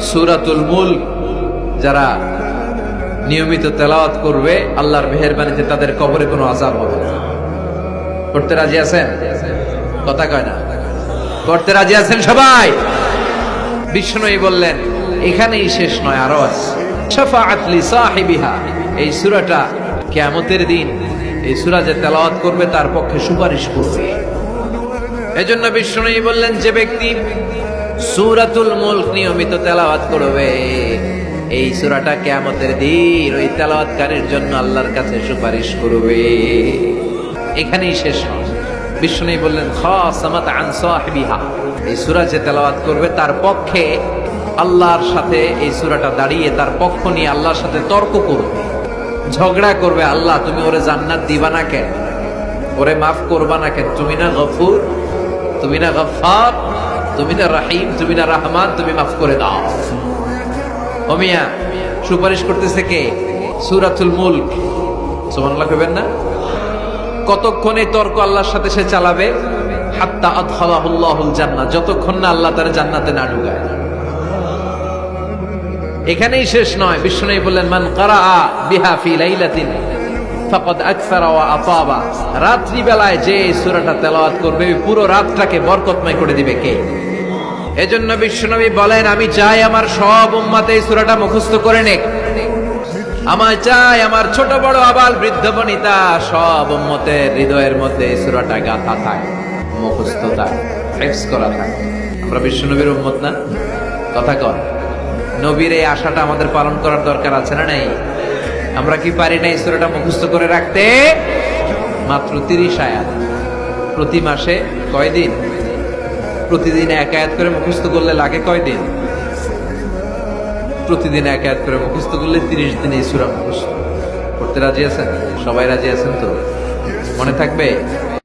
সূরাতুল মুলক যারা নিয়মিত তেলাওয়াত করবে আল্লাহর মেহেরবানিতে তাদের কবরে কোনো আযাব হবে না। করতে রাজি আছেন? কথা কয় না। করতে রাজি আছেন সবাই? বিষ্ণুই বললেন এখানেই শেষ নয়, আরো আছে। শাফাআত লি সাহিবিহা, এই সূরাটা কিয়ামতের দিন এই সূরা যে তেলাওয়াত করবে তার পক্ষে সুপারিশ করবে। এজন্য বিষ্ণুই বললেন যে ব্যক্তি সূরাতুল মুলক নিয়মিত তেলাওয়াত করবে এই সূরাটা কিয়ামতের দিন ওই তেলাওয়াতকারীর জন্য আল্লাহর কাছে সুপারিশ করবে। এখানেই শেষ নয়, বিষ্ণুই বললেন খাসামাত আন সাহিবিহা, এই সূরা যে তেলাওয়াত করবে তার পক্ষে আল্লাহর সাথে এই সূরাটা দাঁড়িয়ে তার পক্ষ নিয়ে আল্লাহর সাথে তর্ক করবে, ঝগড়া করবে। আল্লাহ তুমি ওরে জান্নাত দিবা না কেন, ওরে মাফ করবা না কেন, তুমি না গফুর, তুমি না গফফার, তুমি না রহিম, তুমি না রহমান, তুমি মাফ করে দাও। ও মিয়া, সুপারিশ করতেছে কে? সূরাতুল মুলক। সুবহানাল্লাহ কইবেন না? কতক্ষণ এই তর্ক আল্লাহর সাথে সে চালাবে? হাত্তা আদখালাহুল্লাহুল জান্নাহ, যতক্ষণ না আল্লাহ তার জান্নাতে না ঢুকায়। এখানেই শেষ নয়, বিষ্ণু বললেন মান কারাআ বিহা ফি লাইলাতিন ফাকাদ আকসারা ওয়া আতাবা, রাত্রি বেলায় যে সূরাটা তেলাওয়াত করবে পুরো রাতটাকে বরকতময় করে দিবে কে? এজন্য বিশ্বনবী বলেন আমি চাই আমার সব উম্মত এই সূরাটা মুখস্থ করে নেক। আমার চাই আমার ছোট বড় আবাল বৃদ্ধ বনিতা সব উম্মতের হৃদয়ের মধ্যে এই সূরাটা গাঁথা থাকে, মুখস্থ থাকে, হিফজ করা থাকে। আমরা বিশ্বনবীর উম্মত না? কথা কর। নবীর এই আশাটা আমাদের পালন করার দরকার আছে না নাই? আমরা কি পারি না এই সূরাটা মুখস্থ করে রাখতে? মাত্র 30 আয়াত, প্রতি মাসে কয়দিন? প্রতিদিন এক আয়াত করে মুখস্থ করলে লাগে কয়দিন? প্রতিদিন এক আয়াত করে মুখস্থ করলে 30 দিনে এই সূরা মুখস্থ করতে রাজি আছেন? সবাই রাজি আছেন তো? মনে থাকবে?